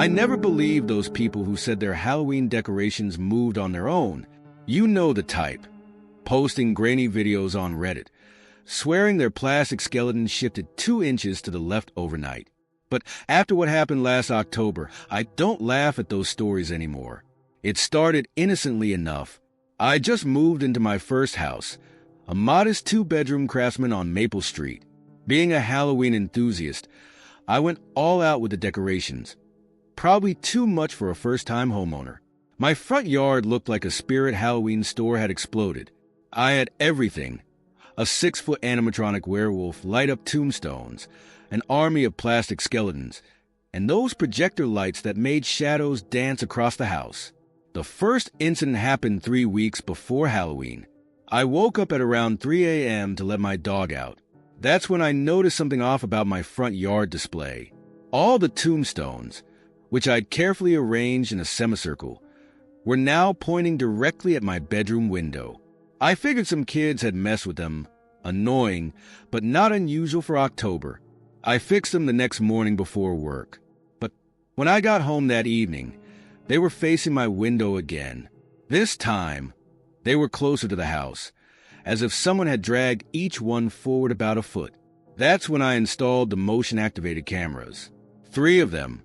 I never believed those people who said their Halloween decorations moved on their own. You know the type. Posting grainy videos on Reddit, swearing their plastic skeletons shifted 2 inches to the left overnight. But after what happened last October, I don't laugh at those stories anymore. It started innocently enough. I just moved into my first house, a modest 2-bedroom Craftsman on Maple Street. Being a Halloween enthusiast, I went all out with the decorations. Probably too much for a first-time homeowner. My front yard looked like a Spirit Halloween store had exploded. I had everything. A 6-foot animatronic werewolf light up tombstones, an army of plastic skeletons, and those projector lights that made shadows dance across the house. The first incident happened 3 weeks before Halloween. I woke up at around 3 a.m. to let my dog out. That's when I noticed something off about my front yard display. All the tombstones, which I'd carefully arranged in a semicircle, were now pointing directly at my bedroom window. I figured some kids had messed with them. Annoying, but not unusual for October. I fixed them the next morning before work. But when I got home that evening, they were facing my window again. This time, they were closer to the house, as if someone had dragged each one forward about a foot. That's when I installed the motion-activated cameras. 3 of them,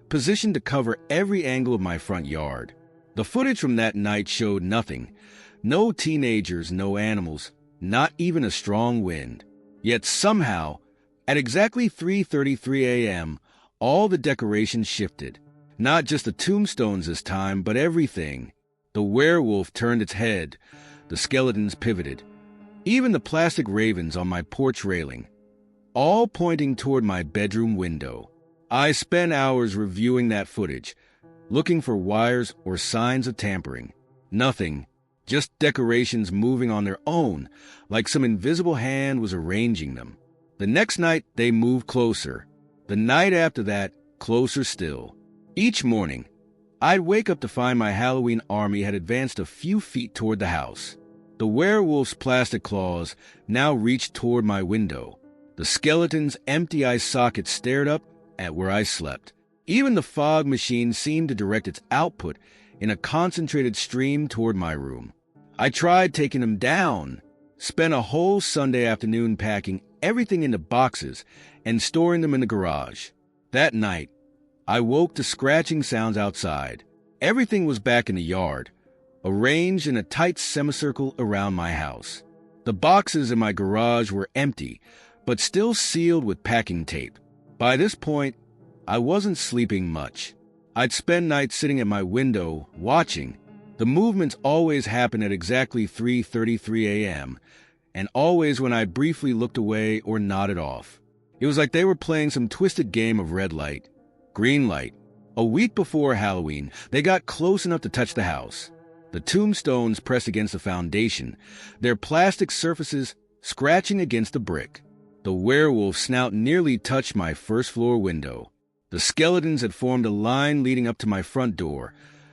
positioned to cover every angle of my front yard. The footage from that night showed nothing. No teenagers, no animals, not even a strong wind. Yet somehow, at exactly 3:33 a.m., all the decorations shifted. Not just the tombstones this time, but everything. The werewolf turned its head. The skeletons pivoted. Even the plastic ravens on my porch railing, all pointing toward my bedroom window. I spent hours reviewing that footage, looking for wires or signs of tampering. Nothing. Just decorations moving on their own, like some invisible hand was arranging them. The next night, they moved closer. The night after that, closer still. Each morning, I'd wake up to find my Halloween army had advanced a few feet toward the house. The werewolf's plastic claws now reached toward my window. The skeleton's empty eye sockets stared up at where I slept. Even the fog machine seemed to direct its output in a concentrated stream toward my room. I tried taking them down, spent a whole Sunday afternoon packing everything into boxes and storing them in the garage. That night, I woke to scratching sounds outside. Everything was back in the yard, arranged in a tight semicircle around my house. The boxes in my garage were empty, but still sealed with packing tape. By this point, I wasn't sleeping much. I'd spend nights sitting at my window, watching. The movements always happened at exactly 3:33 a.m., and always when I briefly looked away or nodded off. It was like they were playing some twisted game of red light, green light. A week before Halloween, they got close enough to touch the house. The tombstones pressed against the foundation, their plastic surfaces scratching against the brick. The werewolf's snout nearly touched my first-floor window. The skeletons had formed a line leading up to my front door,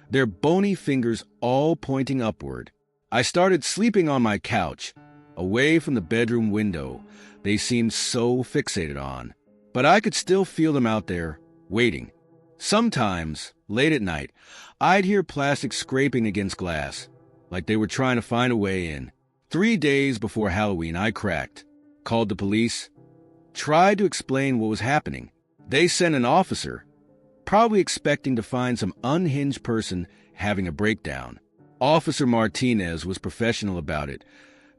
their bony fingers all pointing upward. I started sleeping on my couch, away from the bedroom window they seemed so fixated on. But I could still feel them out there, waiting. Sometimes, late at night, I'd hear plastic scraping against glass, like they were trying to find a way in. 3 days before Halloween, I cracked, called the police, tried to explain what was happening. They sent an officer, probably expecting to find some unhinged person having a breakdown. Officer Martinez was professional about it,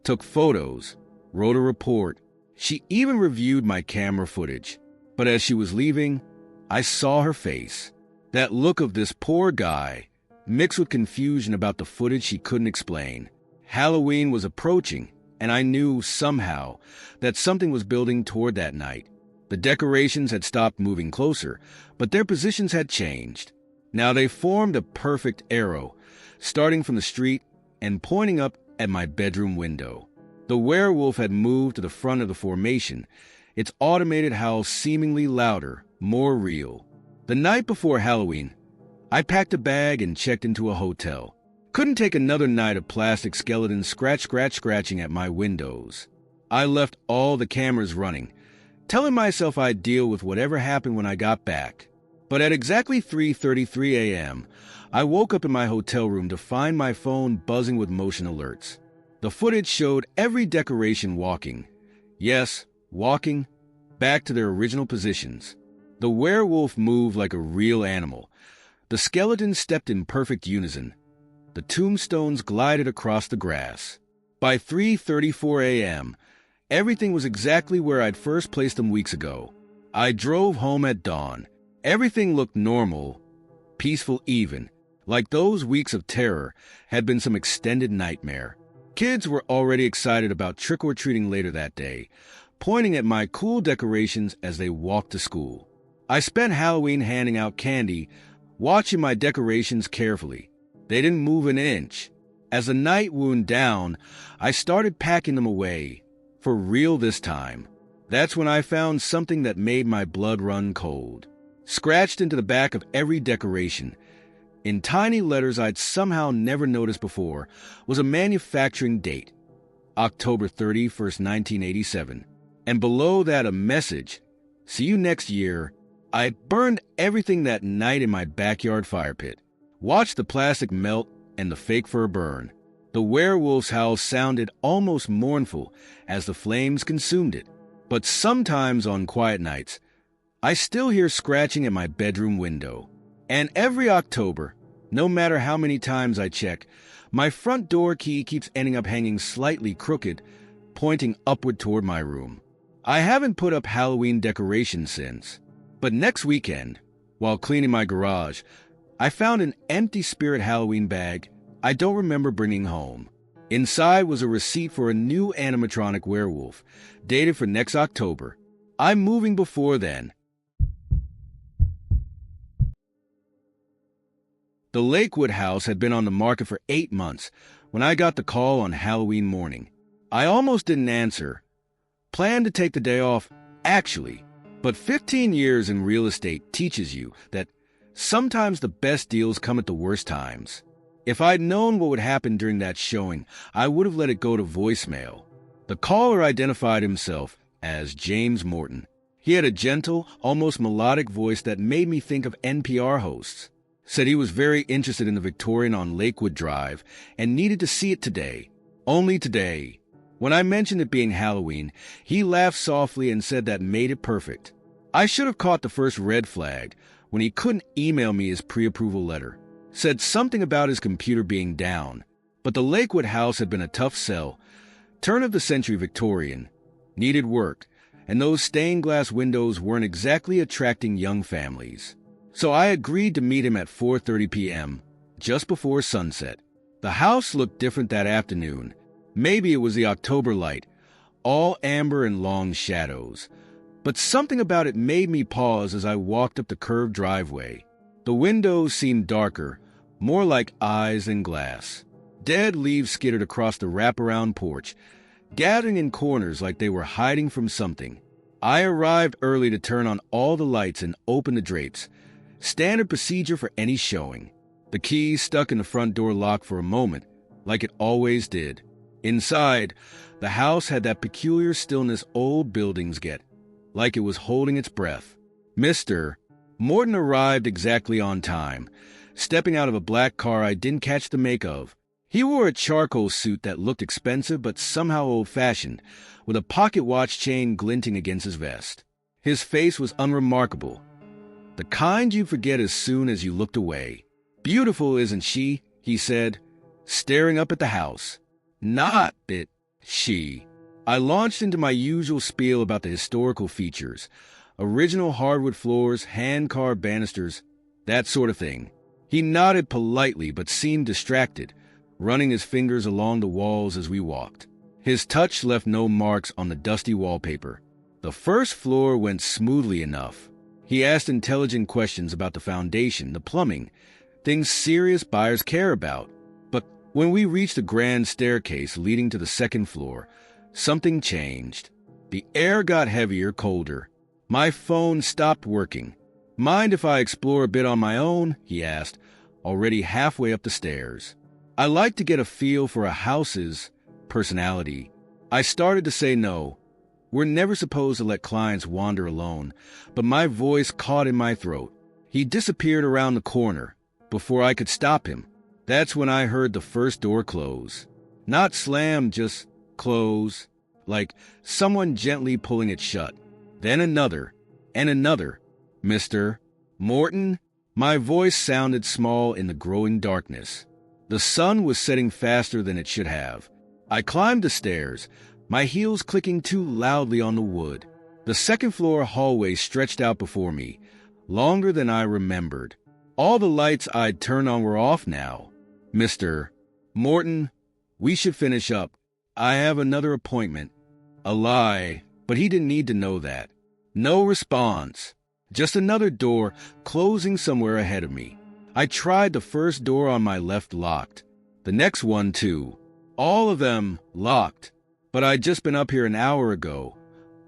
took photos, wrote a report. She even reviewed my camera footage. But as she was leaving, I saw her face. That look of this poor guy, mixed with confusion about the footage she couldn't explain. Halloween was approaching, and I knew somehow that something was building toward that night. The decorations had stopped moving closer, but their positions had changed. Now they formed a perfect arrow, starting from the street and pointing up at my bedroom window. The werewolf had moved to the front of the formation, its automated howl seemingly louder, more real. The night before Halloween, I packed a bag and checked into a hotel. Couldn't take another night of plastic skeletons scratching at my windows. I left all the cameras running, telling myself I'd deal with whatever happened when I got back. But at exactly 3:33 a.m., I woke up in my hotel room to find my phone buzzing with motion alerts. The footage showed every decoration walking. Yes, walking back to their original positions. The werewolf moved like a real animal. The skeleton stepped in perfect unison. The tombstones glided across the grass. By 3:34 a.m., everything was exactly where I'd first placed them weeks ago. I drove home at dawn. Everything looked normal, peaceful even, like those weeks of terror had been some extended nightmare. Kids were already excited about trick-or-treating later that day, pointing at my cool decorations as they walked to school. I spent Halloween handing out candy, watching my decorations carefully. They didn't move an inch. As the night wound down, I started packing them away. For real this time. That's when I found something that made my blood run cold. Scratched into the back of every decoration, in tiny letters I'd somehow never noticed before, was a manufacturing date, October 31st, 1987. And below that a message, "See you next year." I burned everything that night in my backyard fire pit. Watched the plastic melt and the fake fur burn. The werewolf's howl sounded almost mournful as the flames consumed it. But sometimes on quiet nights, I still hear scratching at my bedroom window. And every October, no matter how many times I check, my front door key keeps ending up hanging slightly crooked, pointing upward toward my room. I haven't put up Halloween decorations since. But next weekend, while cleaning my garage, I found an empty Spirit Halloween bag I don't remember bringing home. Inside was a receipt for a new animatronic werewolf, dated for next October. I'm moving before then. The Lakewood house had been on the market for 8 months when I got the call on Halloween morning. I almost didn't answer. Planned to take the day off, actually. But 15 years in real estate teaches you that sometimes the best deals come at the worst times. If I'd known what would happen during that showing, I would have let it go to voicemail. The caller identified himself as James Morton. He had a gentle, almost melodic voice that made me think of NPR hosts. Said he was very interested in the Victorian on Lakewood Drive and needed to see it today. Only today. When I mentioned it being Halloween, he laughed softly and said that made it perfect. I should have caught the first red flag when he couldn't email me his pre-approval letter. Said something about his computer being down. But the Lakewood house had been a tough sell. Turn-of-the-century Victorian. Needed work. And those stained glass windows weren't exactly attracting young families. So I agreed to meet him at 4:30 p.m., just before sunset. The house looked different that afternoon. Maybe it was the October light, all amber and long shadows. But something about it made me pause as I walked up the curved driveway. The windows seemed darker, more like eyes than glass. Dead leaves skittered across the wraparound porch, gathering in corners like they were hiding from something. I arrived early to turn on all the lights and open the drapes. Standard procedure for any showing. The key stuck in the front door lock for a moment, like it always did. Inside, the house had that peculiar stillness old buildings get, like it was holding its breath. Mr. Morton arrived exactly on time, stepping out of a black car I didn't catch the make of. He wore a charcoal suit that looked expensive but somehow old-fashioned, with a pocket watch chain glinting against his vest. His face was unremarkable, the kind you forget as soon as you looked away. "Beautiful, isn't she?" he said, staring up at the house. "Not it, she." I launched into my usual spiel about the historical features. Original hardwood floors, hand-carved banisters, that sort of thing. He nodded politely but seemed distracted, running his fingers along the walls as we walked. His touch left no marks on the dusty wallpaper. The first floor went smoothly enough. He asked intelligent questions about the foundation, the plumbing, things serious buyers care about. But when we reached the grand staircase leading to the second floor, something changed. The air got heavier, colder. My phone stopped working. "Mind if I explore a bit on my own?" he asked, already halfway up the stairs. I like to get a feel for a house's personality. I started to say no. We're never supposed to let clients wander alone, but my voice caught in my throat. He disappeared around the corner. Before I could stop him, that's when I heard the first door close. Not slam, just close, like someone gently pulling it shut. Then another, and another. Mr. Morton? My voice sounded small in the growing darkness. The sun was setting faster than it should have. I climbed the stairs, my heels clicking too loudly on the wood. The second-floor hallway stretched out before me, longer than I remembered. All the lights I'd turned on were off now. Mr. Morton, we should finish up. I have another appointment. A lie, but he didn't need to know that. No response. Just another door closing somewhere ahead of me. I tried the first door on my left locked. The next one too. All of them locked. But I'd just been up here an hour ago,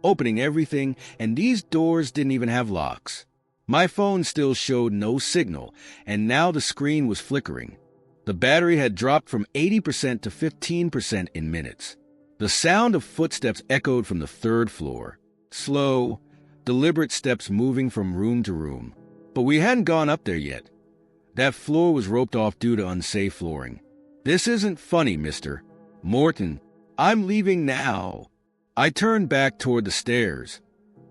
opening everything, and these doors didn't even have locks. My phone still showed no signal, and now the screen was flickering. The battery had dropped from 80% to 15% in minutes. The sound of footsteps echoed from the third floor. Slow, deliberate steps moving from room to room. But we hadn't gone up there yet. That floor was roped off due to unsafe flooring. This isn't funny, Mr. Morton. I'm leaving now. I turned back toward the stairs,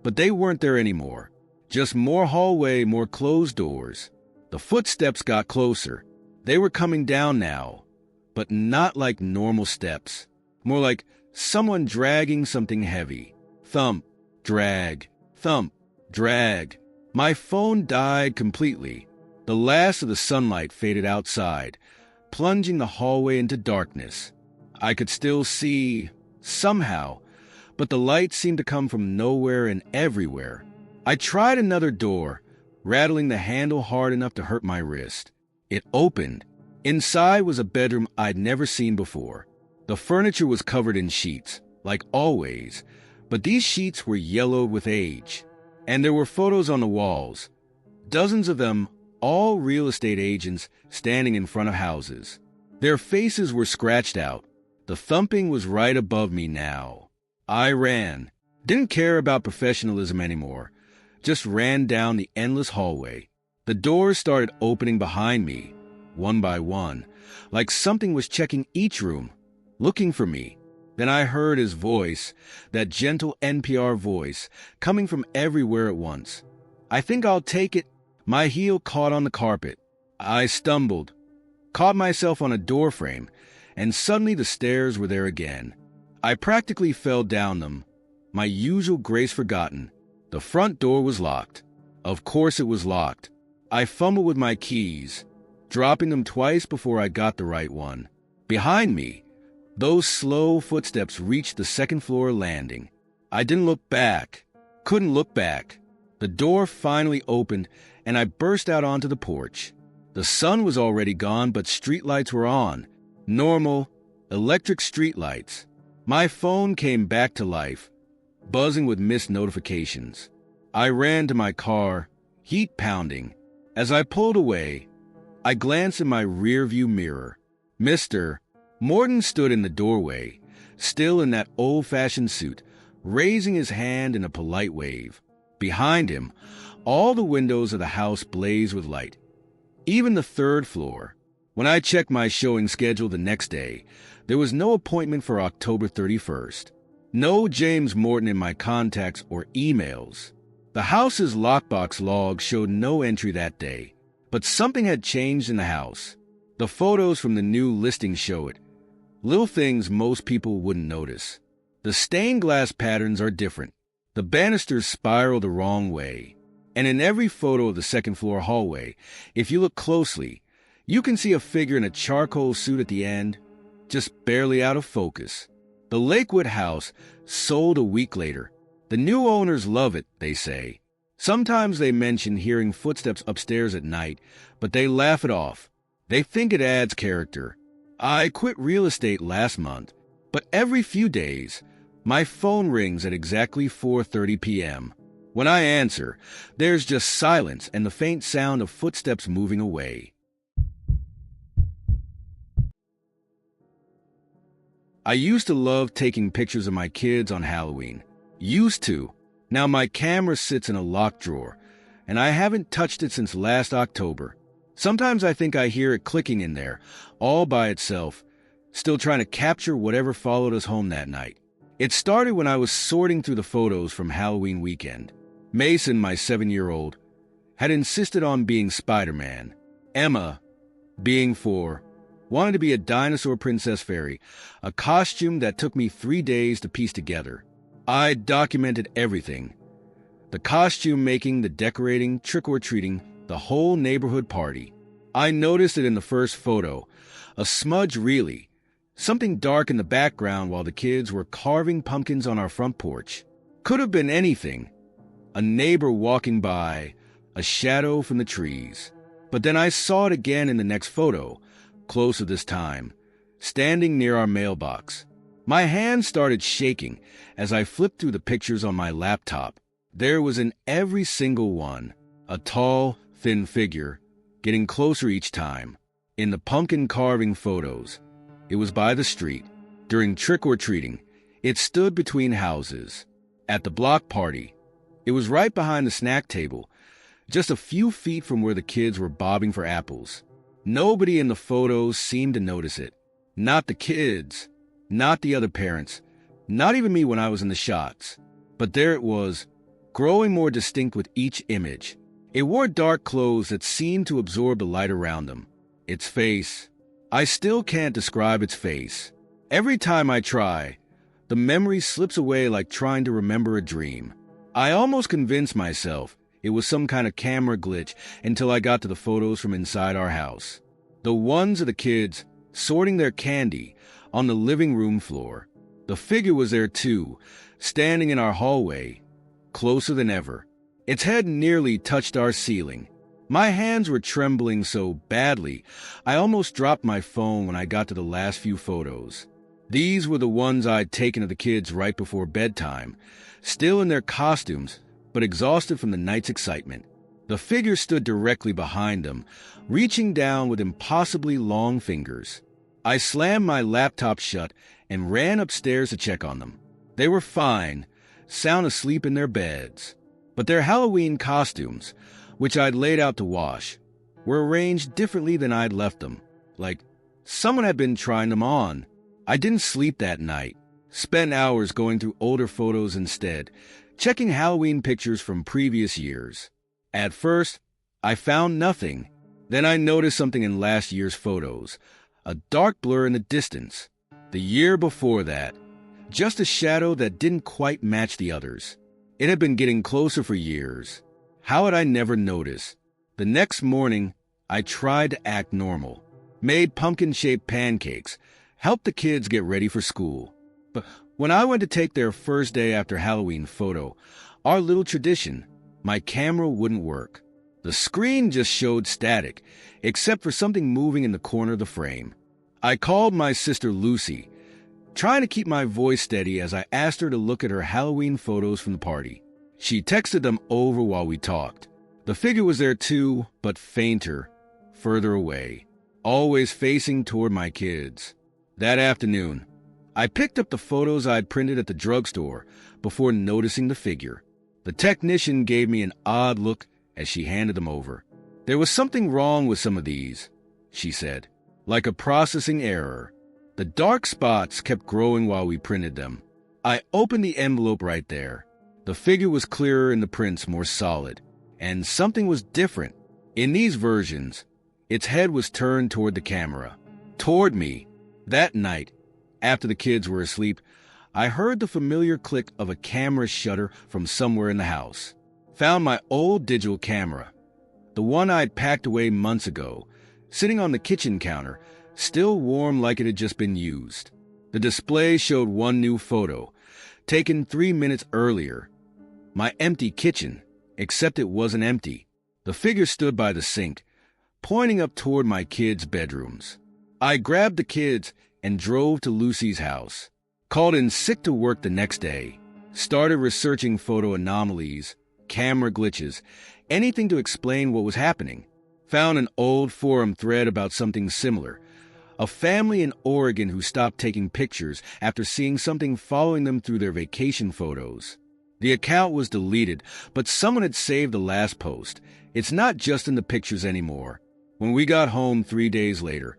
but they weren't there anymore. Just more hallway, more closed doors. The footsteps got closer. They were coming down now, but not like normal steps. More like someone dragging something heavy. Thump, drag, thump, drag. My phone died completely. The last of the sunlight faded outside, plunging the hallway into darkness. I could still see, somehow, but the light seemed to come from nowhere and everywhere. I tried another door, rattling the handle hard enough to hurt my wrist. It opened. Inside was a bedroom I'd never seen before. The furniture was covered in sheets, like always, but these sheets were yellowed with age. And there were photos on the walls, dozens of them, all real estate agents standing in front of houses. Their faces were scratched out. The thumping was right above me now. I ran. Didn't care about professionalism anymore. Just ran down the endless hallway. The doors started opening behind me, one by one, like something was checking each room, looking for me. Then I heard his voice, that gentle NPR voice, coming from everywhere at once. I think I'll take it. My heel caught on the carpet. I stumbled, caught myself on a doorframe, and suddenly the stairs were there again. I practically fell down them, my usual grace forgotten. The front door was locked. Of course it was locked. I fumbled with my keys, dropping them twice before I got the right one. Behind me, those slow footsteps reached the second-floor landing. I didn't look back, couldn't look back. The door finally opened, and I burst out onto the porch. The sun was already gone, but streetlights were on. Normal, electric streetlights. My phone came back to life, buzzing with missed notifications. I ran to my car, heat pounding. As I pulled away, I glanced in my rearview mirror. Mr. Morton stood in the doorway, still in that old-fashioned suit, raising his hand in a polite wave. Behind him, all the windows of the house blazed with light. Even the third floor. When I checked my showing schedule the next day, there was no appointment for October 31st. No James Morton in my contacts or emails. The house's lockbox log showed no entry that day, but something had changed in the house. The photos from the new listing show it. Little things most people wouldn't notice. The stained glass patterns are different. The banisters spiral the wrong way. And in every photo of the second-floor hallway, if you look closely, you can see a figure in a charcoal suit at the end, just barely out of focus. The Lakewood house sold a week later. The new owners love it, they say. Sometimes they mention hearing footsteps upstairs at night, but they laugh it off. They think it adds character. I quit real estate last month, but every few days, my phone rings at exactly 4:30 p.m. When I answer, there's just silence and the faint sound of footsteps moving away. I used to love taking pictures of my kids on Halloween. Used to. Now my camera sits in a locked drawer, and I haven't touched it since last October. Sometimes I think I hear it clicking in there, all by itself, still trying to capture whatever followed us home that night. It started when I was sorting through the photos from Halloween weekend. Mason, my 7-year-old, had insisted on being Spider-Man. Emma, being 4, wanted to be a dinosaur princess fairy, a costume that took me 3 days to piece together. I documented everything. The costume making, the decorating, trick-or-treating, the whole neighborhood party. I noticed it in the first photo, a smudge really, something dark in the background while the kids were carving pumpkins on our front porch. Could have been anything. A neighbor walking by, a shadow from the trees. But then I saw it again in the next photo, closer this time, standing near our mailbox. My hands started shaking as I flipped through the pictures on my laptop. There was in every single one, a tall, thin figure, getting closer each time. In the pumpkin carving photos, it was by the street. During trick-or-treating, it stood between houses. At the block party, it was right behind the snack table, just a few feet from where the kids were bobbing for apples. Nobody in the photos seemed to notice it. Not the kids, not the other parents, not even me when I was in the shots. But there it was, growing more distinct with each image. It wore dark clothes that seemed to absorb the light around them. Its face, I still can't describe its face. Every time I try, the memory slips away like trying to remember a dream. I almost convinced myself it was some kind of camera glitch until I got to the photos from inside our house. The ones of the kids sorting their candy on the living room floor. The figure was there too, standing in our hallway, closer than ever. Its head nearly touched our ceiling. My hands were trembling so badly, I almost dropped my phone when I got to the last few photos. These were the ones I'd taken of the kids right before bedtime, still in their costumes, but exhausted from the night's excitement. The figure stood directly behind them, reaching down with impossibly long fingers. I slammed my laptop shut and ran upstairs to check on them. They were fine, sound asleep in their beds. But their Halloween costumes, which I'd laid out to wash, were arranged differently than I'd left them, like someone had been trying them on. I didn't sleep that night, spent hours going through older photos instead, checking Halloween pictures from previous years. At first, I found nothing. Then I noticed something in last year's photos, a dark blur in the distance. The year before that, just a shadow that didn't quite match the others. It had been getting closer for years. How had I never noticed? The next morning, I tried to act normal, made pumpkin-shaped pancakes, helped the kids get ready for school. But when I went to take their first day after Halloween photo, our little tradition, my camera wouldn't work. The screen just showed static, except for something moving in the corner of the frame. I called my sister Lucy, trying to keep my voice steady as I asked her to look at her Halloween photos from the party. She texted them over while we talked. The figure was there too, but fainter, further away, always facing toward my kids. That afternoon, I picked up the photos I'd printed at the drugstore before noticing the figure. The technician gave me an odd look as she handed them over. There was something wrong with some of these, she said, like a processing error. The dark spots kept growing while we printed them. I opened the envelope right there. The figure was clearer and the prints more solid. And something was different. In these versions, its head was turned toward the camera, toward me. That night, after the kids were asleep, I heard the familiar click of a camera shutter from somewhere in the house. Found my old digital camera, the one I'd packed away months ago, sitting on the kitchen counter, still warm like it had just been used. The display showed one new photo, taken 3 minutes earlier. My empty kitchen, except it wasn't empty. The figure stood by the sink, pointing up toward my kids' bedrooms. I grabbed the kids and drove to Lucy's house. Called in sick to work the next day. Started researching photo anomalies, camera glitches, anything to explain what was happening. Found an old forum thread about something similar. A family in Oregon who stopped taking pictures after seeing something following them through their vacation photos. The account was deleted, but someone had saved the last post. It's not just in the pictures anymore. When we got home 3 days later,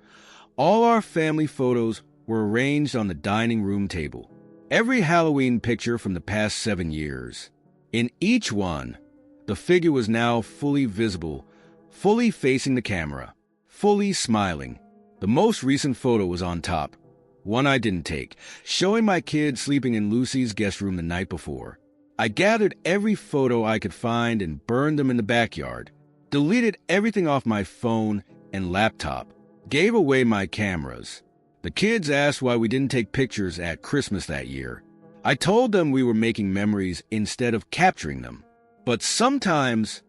all our family photos were arranged on the dining room table. Every Halloween picture from the past 7 years. In each one, the figure was now fully visible, fully facing the camera, fully smiling. The most recent photo was on top, one I didn't take, showing my kids sleeping in Lucy's guest room the night before. I gathered every photo I could find and burned them in the backyard, deleted everything off my phone and laptop, gave away my cameras. The kids asked why we didn't take pictures at Christmas that year. I told them we were making memories instead of capturing them. But sometimes,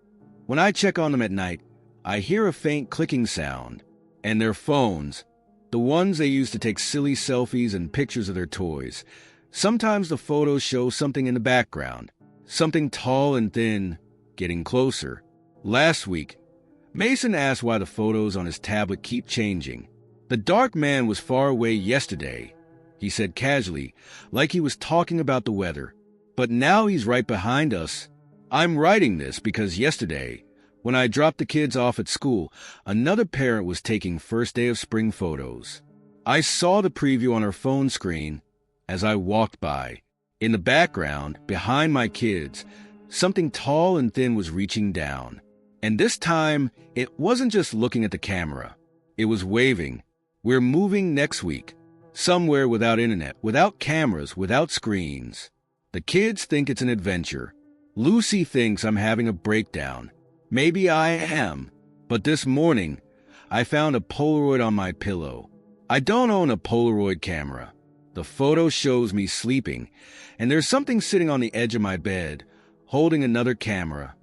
when I check on them at night, I hear a faint clicking sound, and their phones, the ones they use to take silly selfies and pictures of their toys, sometimes the photos show something in the background, something tall and thin, getting closer. Last week, Mason asked why the photos on his tablet keep changing. The dark man was far away yesterday, he said casually, like he was talking about the weather. But now he's right behind us. I'm writing this because yesterday, when I dropped the kids off at school, another parent was taking first day of spring photos. I saw the preview on her phone screen as I walked by. In the background, behind my kids, something tall and thin was reaching down. And this time, it wasn't just looking at the camera. It was waving. We're moving next week. Somewhere without internet, without cameras, without screens. The kids think it's an adventure. Lucy thinks I'm having a breakdown. Maybe I am. But this morning, I found a Polaroid on my pillow. I don't own a Polaroid camera. The photo shows me sleeping, and there's something sitting on the edge of my bed, holding another camera,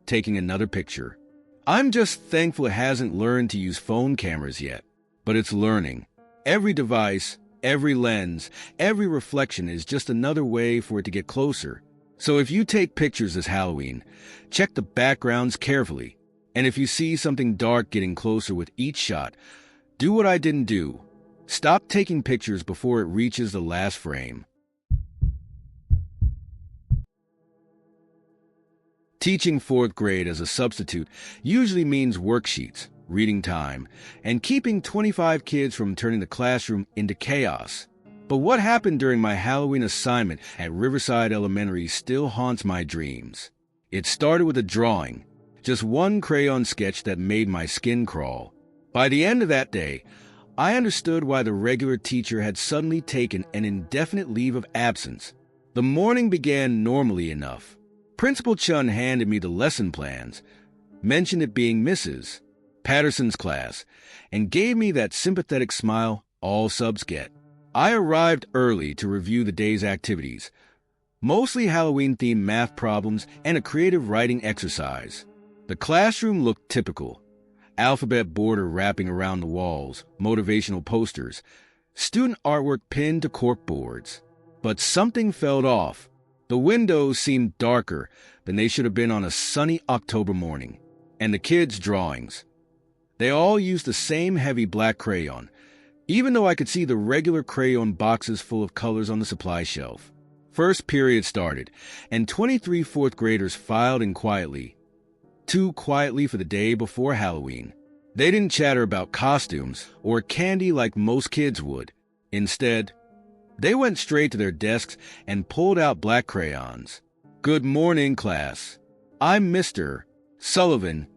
taking another picture. I'm just thankful it hasn't learned to use phone cameras yet, but it's learning. Every device, every lens, every reflection is just another way for it to get closer. So if you take pictures this Halloween, check the backgrounds carefully. And if you see something dark getting closer with each shot, do what I didn't do. Stop taking pictures before it reaches the last frame. Teaching 4th grade as a substitute usually means worksheets, reading time, and keeping 25 kids from turning the classroom into chaos. But what happened during my Halloween assignment at Riverside Elementary still haunts my dreams. It started with a drawing, just one crayon sketch that made my skin crawl. By the end of that day, I understood why the regular teacher had suddenly taken an indefinite leave of absence. The morning began normally enough. Principal Chun handed me the lesson plans, mentioned it being Mrs. Patterson's class, and gave me that sympathetic smile all subs get. I arrived early to review the day's activities, mostly Halloween-themed math problems and a creative writing exercise. The classroom looked typical. Alphabet border wrapping around the walls, motivational posters, student artwork pinned to cork boards. But something felt off. The windows seemed darker than they should have been on a sunny October morning. And the kids' drawings. They all used the same heavy black crayon, even though I could see the regular crayon boxes full of colors on the supply shelf. First period started, and 23 4th graders filed in quietly. Too quietly for the day before Halloween. They didn't chatter about costumes or candy like most kids would. Instead, they went straight to their desks and pulled out black crayons. Good morning, class. I'm Mr. Sullivan,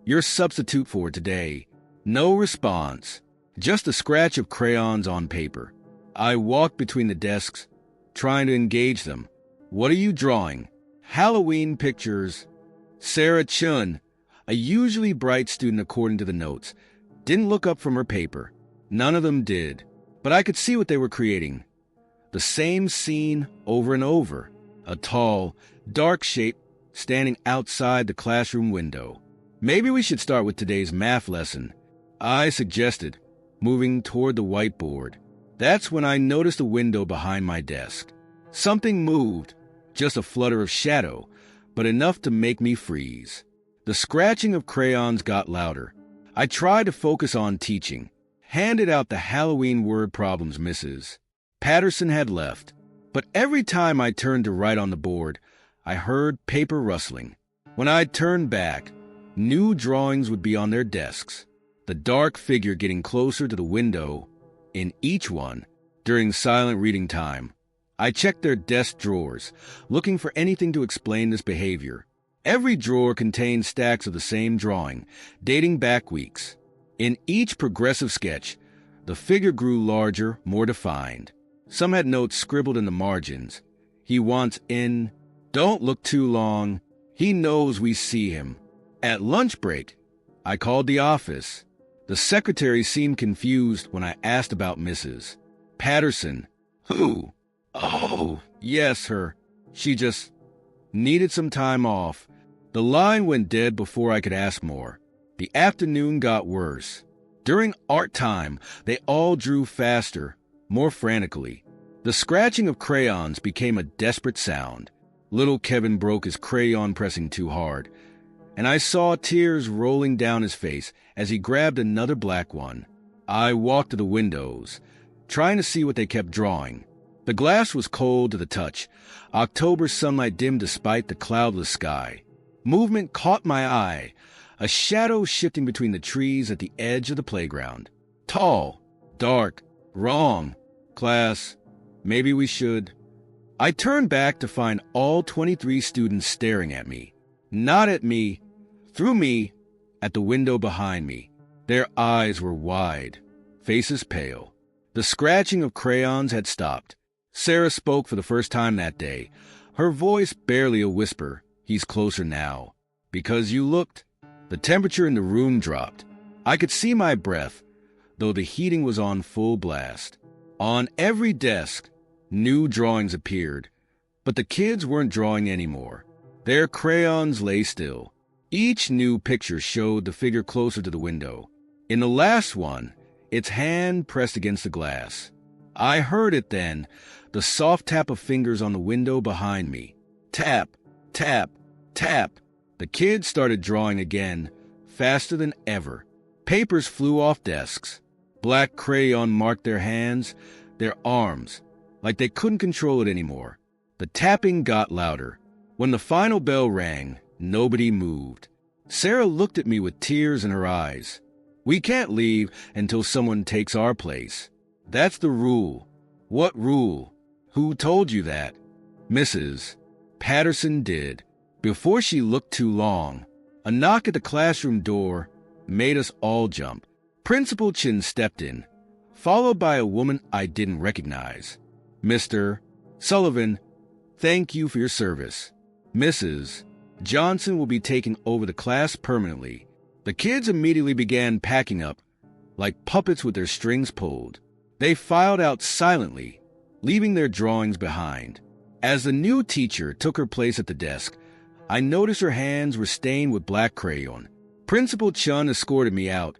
your substitute for today. No response. Just a scratch of crayons on paper. I walked between the desks, trying to engage them. What are you drawing? Halloween pictures. Sarah Chun, a usually bright student according to the notes, didn't look up from her paper. None of them did. But I could see what they were creating. The same scene over and over. A tall, dark shape standing outside the classroom window. Maybe we should start with today's math lesson, I suggested, moving toward the whiteboard. That's when I noticed a window behind my desk. Something moved, just a flutter of shadow, but enough to make me freeze. The scratching of crayons got louder. I tried to focus on teaching, handed out the Halloween word problems Mrs. Patterson had left. But every time I turned to write on the board, I heard paper rustling. When I turned back, new drawings would be on their desks, the dark figure getting closer to the window in each one. During silent reading time, I checked their desk drawers, looking for anything to explain this behavior. Every drawer contained stacks of the same drawing, dating back weeks. In each progressive sketch, the figure grew larger, more defined. Some had notes scribbled in the margins. He wants in. Don't look too long. He knows we see him. At lunch break, I called the office. The secretary seemed confused when I asked about Mrs. Patterson. Who? Oh, yes, her. She just needed some time off. The line went dead before I could ask more. The afternoon got worse. During art time, they all drew faster, more frantically. The scratching of crayons became a desperate sound. Little Kevin broke his crayon pressing too hard, and I saw tears rolling down his face as he grabbed another black one. I walked to the windows, trying to see what they kept drawing. The glass was cold to the touch. October sunlight dimmed despite the cloudless sky. Movement caught my eye, a shadow shifting between the trees at the edge of the playground. Tall, dark, wrong. Class, maybe we should. I turned back to find all 23 students staring at me. Not at me, through me, at the window behind me. Their eyes were wide, faces pale. The scratching of crayons had stopped. Sarah spoke for the first time that day, her voice barely a whisper. He's closer now. Because you looked. The temperature in the room dropped. I could see my breath, though the heating was on full blast. On every desk, new drawings appeared, but the kids weren't drawing anymore. Their crayons lay still. Each new picture showed the figure closer to the window. In the last one, its hand pressed against the glass. I heard it then, the soft tap of fingers on the window behind me. Tap, tap, tap. The kids started drawing again, faster than ever. Papers flew off desks. Black crayon marked their hands, their arms, like they couldn't control it anymore. The tapping got louder. When the final bell rang, nobody moved. Sarah looked at me with tears in her eyes. We can't leave until someone takes our place. That's the rule. What rule? Who told you that? Mrs. Patterson did. Before she looked too long, a knock at the classroom door made us all jump. Principal Chin stepped in, followed by a woman I didn't recognize. Mr. Sullivan, thank you for your service. Mrs. Johnson will be taking over the class permanently. The kids immediately began packing up, like puppets with their strings pulled. They filed out silently, leaving their drawings behind. As the new teacher took her place at the desk, I noticed her hands were stained with black crayon. Principal Chun escorted me out,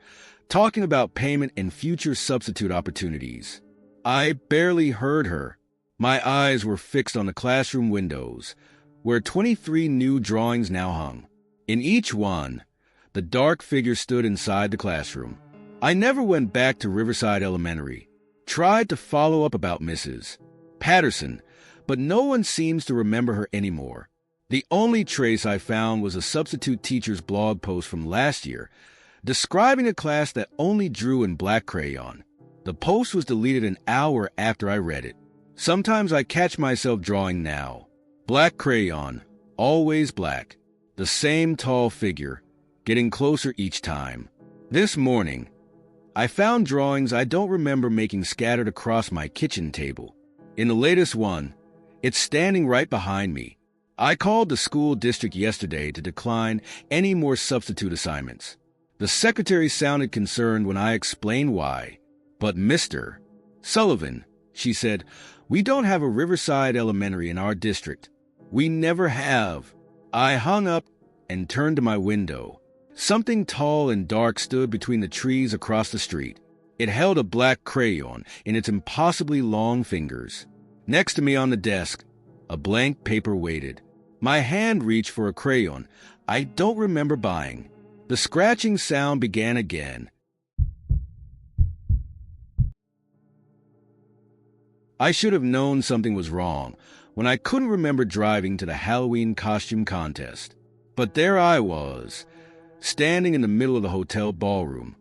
talking about payment and future substitute opportunities. I barely heard her. My eyes were fixed on the classroom windows, where 23 new drawings now hung. In each one, the dark figure stood inside the classroom. I never went back to Riverside Elementary. Tried to follow up about Mrs. Patterson, but no one seems to remember her anymore. The only trace I found was a substitute teacher's blog post from last year, describing a class that only drew in black crayon. The post was deleted an hour after I read it. Sometimes I catch myself drawing now. Black crayon, always black. The same tall figure, getting closer each time. This morning, I found drawings I don't remember making scattered across my kitchen table. In the latest one, it's standing right behind me. I called the school district yesterday to decline any more substitute assignments. The secretary sounded concerned when I explained why. But Mr. Sullivan, she said, we don't have a Riverside Elementary in our district. We never have. I hung up and turned to my window. Something tall and dark stood between the trees across the street. It held a black crayon in its impossibly long fingers. Next to me on the desk, a blank paper waited. My hand reached for a crayon I don't remember buying. The scratching sound began again. I should have known something was wrong. when I couldn't remember driving to the Halloween costume contest. But there I was, standing in the middle of the hotel ballroom,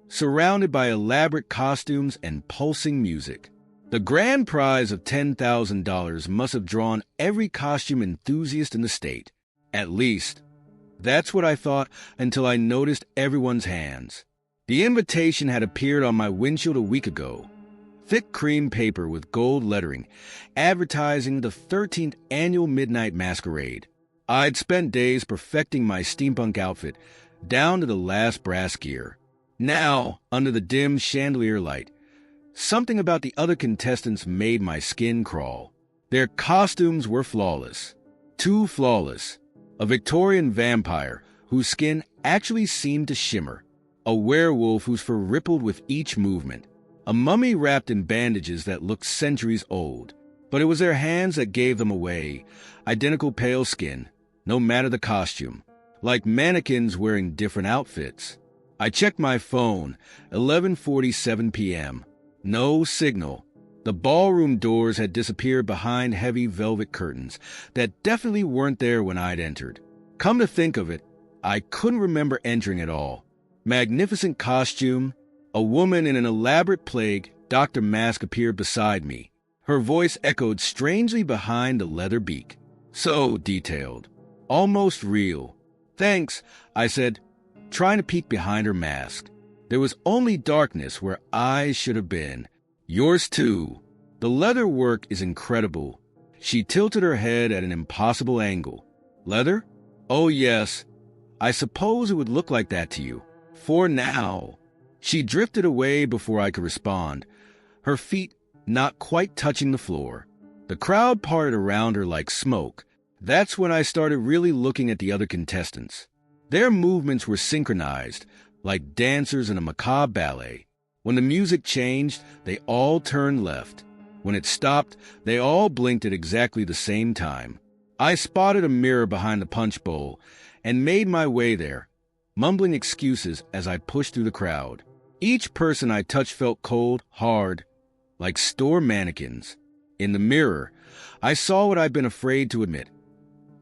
surrounded by elaborate costumes and pulsing music. The grand prize of $10,000 must have drawn every costume enthusiast in the state. At least, that's what I thought until I noticed everyone's hands. The invitation had appeared on my windshield a week ago. Thick cream paper with gold lettering, advertising the 13th Annual Midnight Masquerade. I'd spent days perfecting my steampunk outfit, down to the last brass gear. Now, under the dim chandelier light, something about the other contestants made my skin crawl. Their costumes were flawless. Too flawless. A Victorian vampire whose skin actually seemed to shimmer. A werewolf whose fur rippled with each movement. A mummy wrapped in bandages that looked centuries old. But it was their hands that gave them away. Identical pale skin, no matter the costume. Like mannequins wearing different outfits. I checked my phone, 11:47 p.m. No signal. The ballroom doors had disappeared behind heavy velvet curtains that definitely weren't there when I'd entered. Come to think of it, I couldn't remember entering at all. Magnificent costume. A woman in an elaborate plague Dr. Mask appeared beside me. Her voice echoed strangely behind the leather beak. So detailed. Almost real. Thanks, I said, trying to peek behind her mask. There was only darkness where eyes should have been. Yours too. The leather work is incredible. She tilted her head at an impossible angle. Leather? Oh yes. I suppose it would look like that to you. For now. She drifted away before I could respond, her feet not quite touching the floor. The crowd parted around her like smoke. That's when I started really looking at the other contestants. Their movements were synchronized, like dancers in a macabre ballet. When the music changed, they all turned left. When it stopped, they all blinked at exactly the same time. I spotted a mirror behind the punch bowl and made my way there, mumbling excuses as I pushed through the crowd. Each person I touched felt cold, hard, like store mannequins. In the mirror, I saw what I'd been afraid to admit.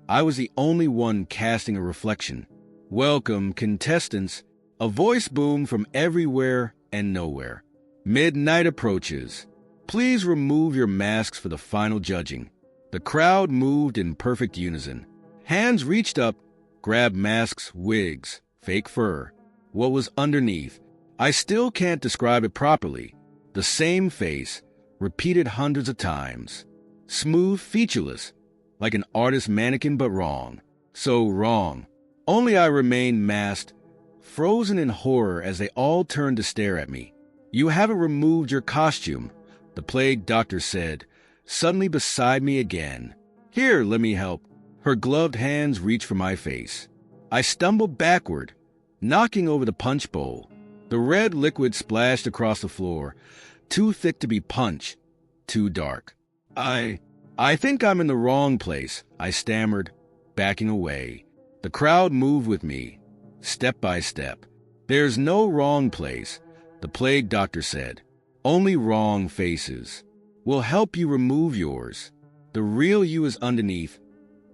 I was the only one casting a reflection. Welcome, contestants. A voice boomed from everywhere and nowhere. Midnight approaches. Please remove your masks for the final judging. The crowd moved in perfect unison. Hands reached up, grabbed masks, wigs, fake fur. What was underneath? I still can't describe it properly. The same face, repeated hundreds of times. Smooth, featureless, like an artist's mannequin, but wrong. So wrong. Only I remained masked, frozen in horror as they all turned to stare at me. You haven't removed your costume, the plague doctor said, suddenly beside me again. Here, let me help. Her gloved hands reached for my face. I stumbled backward, knocking over the punch bowl. The red liquid splashed across the floor, too thick to be punch, too dark. I think I'm in the wrong place, I stammered, backing away. The crowd moved with me, step by step. There's no wrong place, the plague doctor said. Only wrong faces. We'll help you remove yours. The real you is underneath,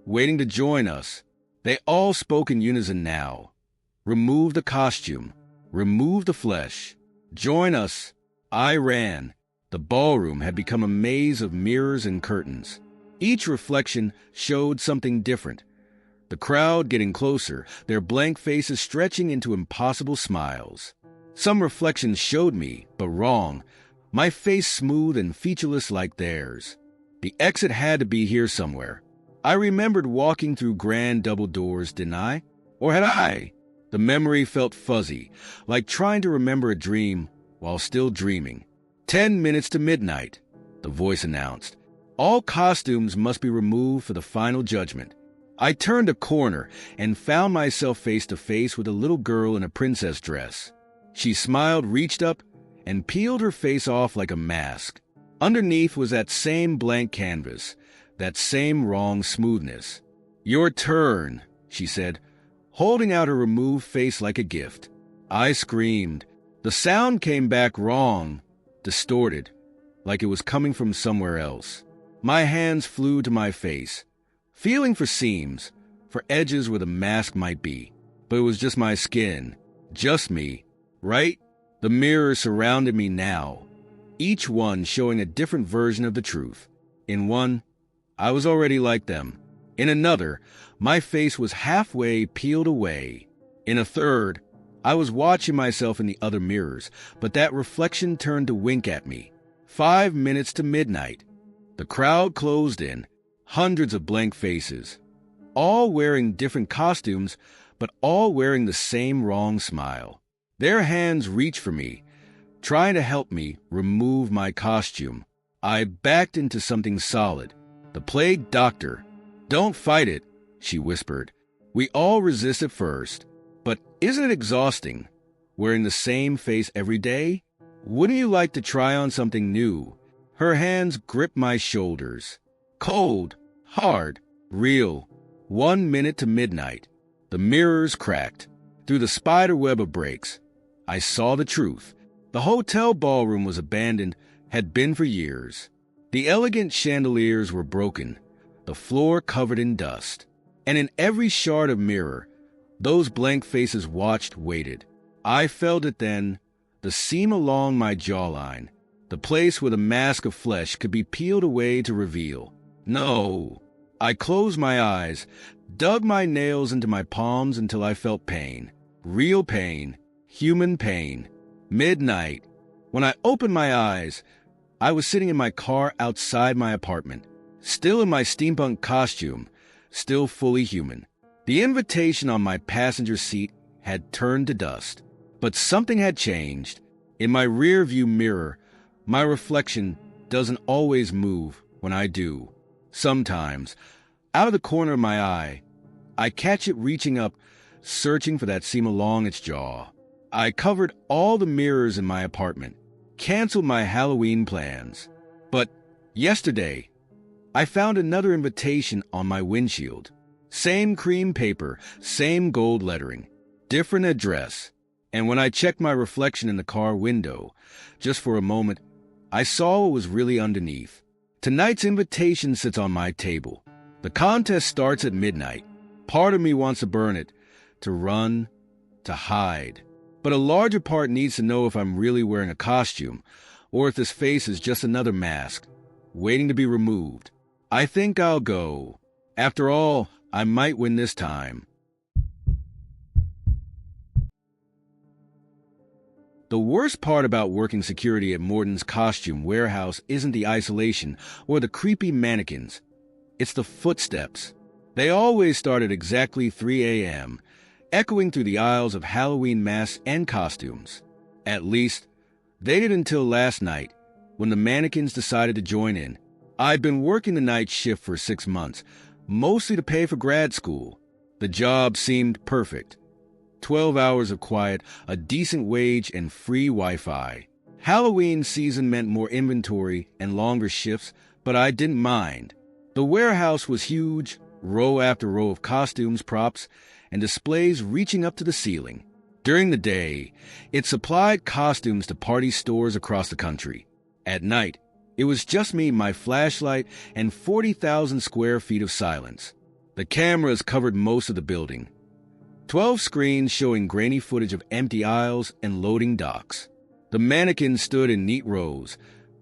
waiting to join us. They all spoke in unison now. Remove the costume. Remove the flesh. Join us. I ran. The ballroom had become a maze of mirrors and curtains. Each reflection showed something different. The crowd getting closer, their blank faces stretching into impossible smiles. Some reflections showed me, but wrong, my face smooth and featureless like theirs. The exit had to be here somewhere. I remembered walking through grand double doors, didn't I? Or had I? The memory felt fuzzy, like trying to remember a dream while still dreaming. 10 minutes to midnight, the voice announced. All costumes must be removed for the final judgment. I turned a corner and found myself face to face with a little girl in a princess dress. She smiled, reached up, and peeled her face off like a mask. Underneath was that same blank canvas, that same wrong smoothness. Your turn, she said, holding out her removed face like a gift. I screamed. The sound came back wrong, distorted, like it was coming from somewhere else. My hands flew to my face, feeling for seams, for edges where the mask might be. But it was just my skin. Just me, right? The mirrors surrounded me now, each one showing a different version of the truth. In one, I was already like them. In another, my face was halfway peeled away. In a third, I was watching myself in the other mirrors, but that reflection turned to wink at me. 5 minutes to midnight. The crowd closed in, hundreds of blank faces, all wearing different costumes, but all wearing the same wrong smile. Their hands reached for me, trying to help me remove my costume. I backed into something solid. The plague doctor. "Don't fight it," she whispered. "We all resist at first. But isn't it exhausting, wearing the same face every day? Wouldn't you like to try on something new?" Her hands gripped my shoulders. Cold, hard, real. 1 minute to midnight. The mirrors cracked. Through the spider web of breaks, I saw the truth. The hotel ballroom was abandoned, had been for years. The elegant chandeliers were broken, the floor covered in dust. And in every shard of mirror, those blank faces watched, waited. I felt it then, the seam along my jawline, the place where the mask of flesh could be peeled away to reveal. No. I closed my eyes, dug my nails into my palms until I felt pain. Real pain. Human pain. Midnight. When I opened my eyes, I was sitting in my car outside my apartment, still in my steampunk costume, still fully human. The invitation on my passenger seat had turned to dust, but something had changed. In my rear-view mirror, my reflection doesn't always move when I do. Sometimes, out of the corner of my eye, I catch it reaching up, searching for that seam along its jaw. I covered all the mirrors in my apartment, canceled my Halloween plans. But yesterday, I found another invitation on my windshield. Same cream paper, same gold lettering, different address. And when I checked my reflection in the car window, just for a moment, I saw what was really underneath. Tonight's invitation sits on my table. The contest starts at midnight. Part of me wants to burn it, to run, to hide. But a larger part needs to know if I'm really wearing a costume, or if this face is just another mask, waiting to be removed. I think I'll go. After all, I might win this time. The worst part about working security at Morton's costume warehouse isn't the isolation or the creepy mannequins. It's the footsteps. They always start at exactly 3 a.m., echoing through the aisles of Halloween masks and costumes. At least, they did until last night, when the mannequins decided to join in. I'd been working the night shift for 6 months, mostly to pay for grad school. The job seemed perfect. 12 hours of quiet, a decent wage, and free Wi-Fi. Halloween season meant more inventory and longer shifts, but I didn't mind. The warehouse was huge, row after row of costumes, props, and displays reaching up to the ceiling. During the day, it supplied costumes to party stores across the country. At night, it was just me, my flashlight, and 40,000 square feet of silence. The cameras covered most of the building. 12 screens showing grainy footage of empty aisles and loading docks. The mannequins stood in neat rows,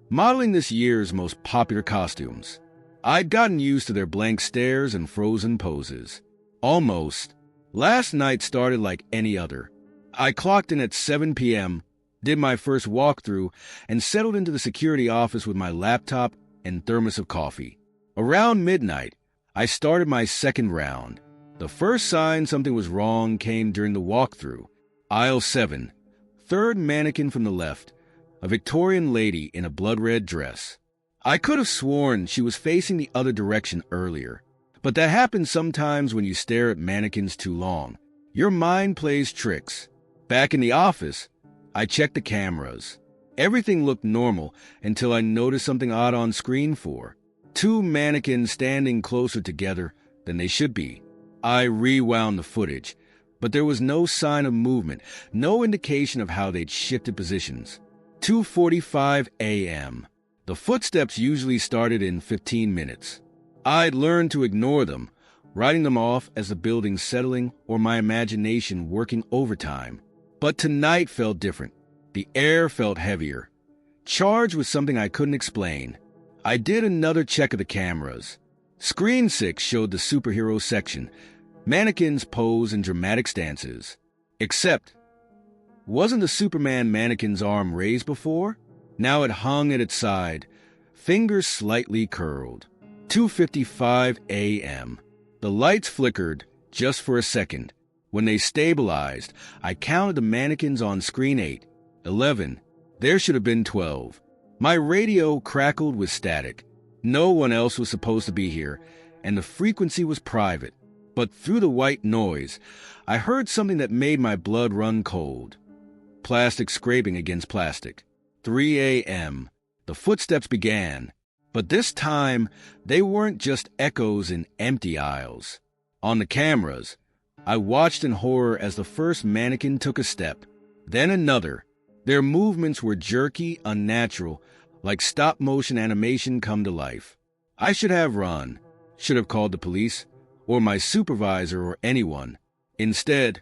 modeling this year's most popular costumes. I'd gotten used to their blank stares and frozen poses. Almost. Last night started like any other. I clocked in at 7 p.m., did my first walkthrough, and settled into the security office with my laptop and thermos of coffee. Around midnight, I started my second round. The first sign something was wrong came during the walkthrough. Aisle 7, third mannequin from the left, a Victorian lady in a blood-red dress. I could have sworn she was facing the other direction earlier, but that happens sometimes when you stare at mannequins too long. Your mind plays tricks. Back in the office, I checked the cameras. Everything looked normal until I noticed something odd on screen. 2 mannequins standing closer together than they should be. I rewound the footage, but there was no sign of movement, no indication of how they'd shifted positions. 2:45 a.m. The footsteps usually started in 15 minutes. I'd learned to ignore them, writing them off as the building settling or my imagination working overtime. But tonight felt different. The air felt heavier, charged with something I couldn't explain. I did another check of the cameras. Screen 6 showed the superhero section, mannequins pose in dramatic stances. Except, wasn't the Superman mannequin's arm raised before? Now it hung at its side, fingers slightly curled. 2:55 a.m. The lights flickered just for a second. When they stabilized, I counted the mannequins on screen 8. 11. There should have been 12. My radio crackled with static. No one else was supposed to be here, and the frequency was private. But through the white noise, I heard something that made my blood run cold. Plastic scraping against plastic. 3 a.m. The footsteps began, but this time they weren't just echoes in empty aisles. On the cameras, I watched in horror as the first mannequin took a step, then another. Their movements were jerky, unnatural, like stop-motion animation come to life. I should have run, should have called the police, or my supervisor or anyone. Instead,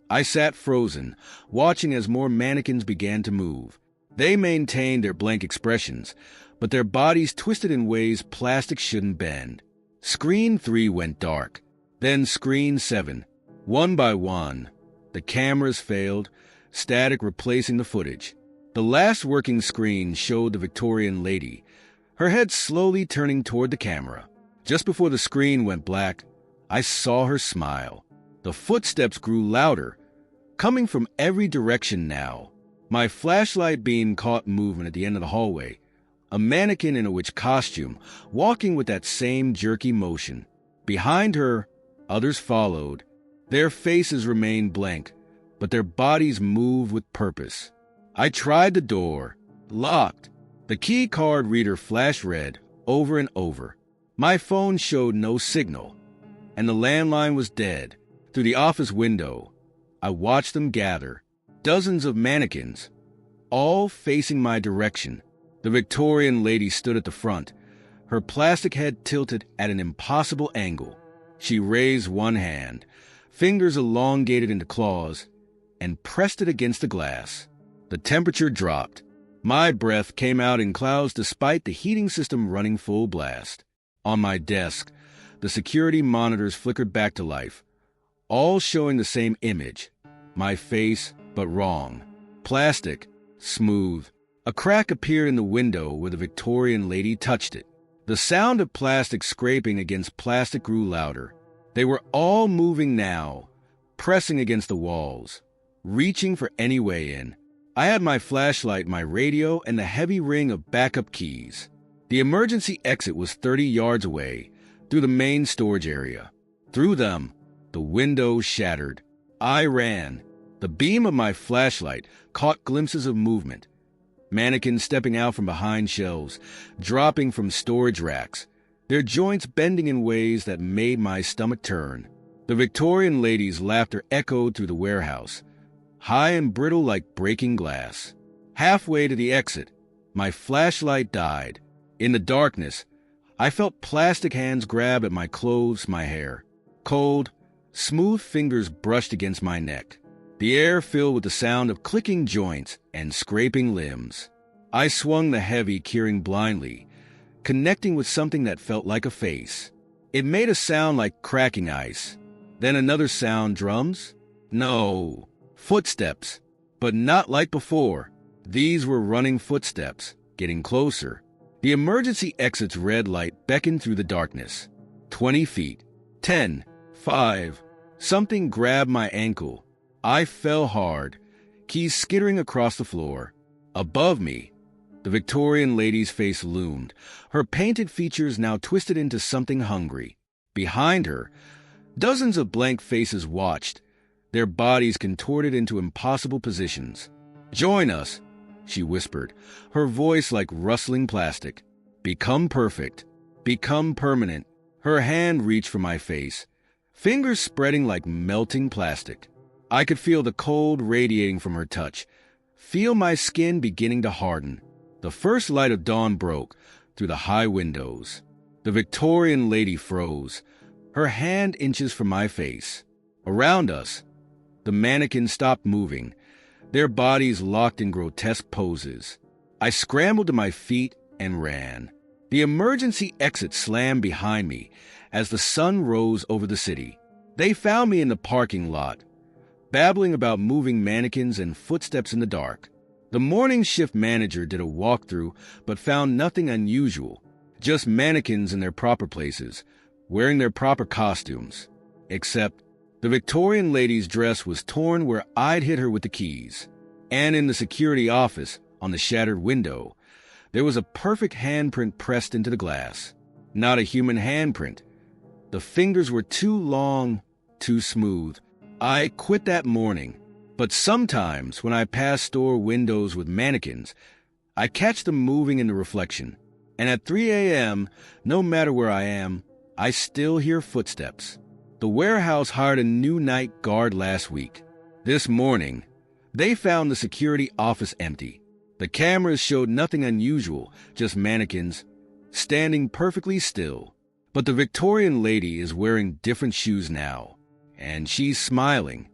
I sat frozen, watching as more mannequins began to move. They maintained their blank expressions, but their bodies twisted in ways plastic shouldn't bend. Screen 3 went dark, then screen 7. One by one, the cameras failed, static replacing the footage. The last working screen showed the Victorian lady, her head slowly turning toward the camera. Just before the screen went black, I saw her smile. The footsteps grew louder, coming from every direction now. My flashlight beam caught movement at the end of the hallway, a mannequin in a witch costume, walking with that same jerky motion. Behind her, others followed. Their faces remained blank, but their bodies moved with purpose. I tried the door. Locked. The key card reader flashed red over and over. My phone showed no signal, and the landline was dead. Through the office window, I watched them gather. Dozens of mannequins, all facing my direction. The Victorian lady stood at the front, her plastic head tilted at an impossible angle. She raised one hand, fingers elongated into claws, and pressed it against the glass. The temperature dropped. My breath came out in clouds despite the heating system running full blast. On my desk, the security monitors flickered back to life, all showing the same image. My face, but wrong. Plastic, smooth. A crack appeared in the window where the Victorian lady touched it. The sound of plastic scraping against plastic grew louder. They were all moving now, pressing against the walls, reaching for any way in. I had my flashlight, my radio, and the heavy ring of backup keys. The emergency exit was 30 yards away, through the main storage area. Through them, the window shattered. I ran. The beam of my flashlight caught glimpses of movement. Mannequins stepping out from behind shelves, dropping from storage racks, their joints bending in ways that made my stomach turn. The Victorian lady's laughter echoed through the warehouse, high and brittle like breaking glass. Halfway to the exit, my flashlight died. In the darkness, I felt plastic hands grab at my clothes, my hair. Cold, smooth fingers brushed against my neck. The air filled with the sound of clicking joints and scraping limbs. I swung the heavy keyring blindly, connecting with something that felt like a face. It made a sound like cracking ice. Then another sound, drums? No, footsteps, but not like before. These were running footsteps, getting closer. The emergency exit's red light beckoned through the darkness. 20 feet. 10. 5. Something grabbed my ankle. I fell hard, keys skittering across the floor. Above me, the Victorian lady's face loomed, her painted features now twisted into something hungry. Behind her, dozens of blank faces watched, their bodies contorted into impossible positions. "Join us," she whispered, her voice like rustling plastic. "Become perfect. Become permanent." Her hand reached for my face, fingers spreading like melting plastic. I could feel the cold radiating from her touch, feel my skin beginning to harden. The first light of dawn broke through the high windows. The Victorian lady froze, her hand inches from my face. Around us, the mannequins stopped moving, their bodies locked in grotesque poses. I scrambled to my feet and ran. The emergency exit slammed behind me as the sun rose over the city. They found me in the parking lot, babbling about moving mannequins and footsteps in the dark. The morning shift manager did a walkthrough but found nothing unusual, just mannequins in their proper places, wearing their proper costumes. Except the Victorian lady's dress was torn where I'd hit her with the keys. And in the security office, on the shattered window, there was a perfect handprint pressed into the glass. Not a human handprint. The fingers were too long, too smooth. I quit that morning. But sometimes, when I pass store windows with mannequins, I catch them moving in the reflection. And at 3 a.m., no matter where I am, I still hear footsteps. The warehouse hired a new night guard last week. This morning, they found the security office empty. The cameras showed nothing unusual, just mannequins, standing perfectly still. But the Victorian lady is wearing different shoes now, and she's smiling.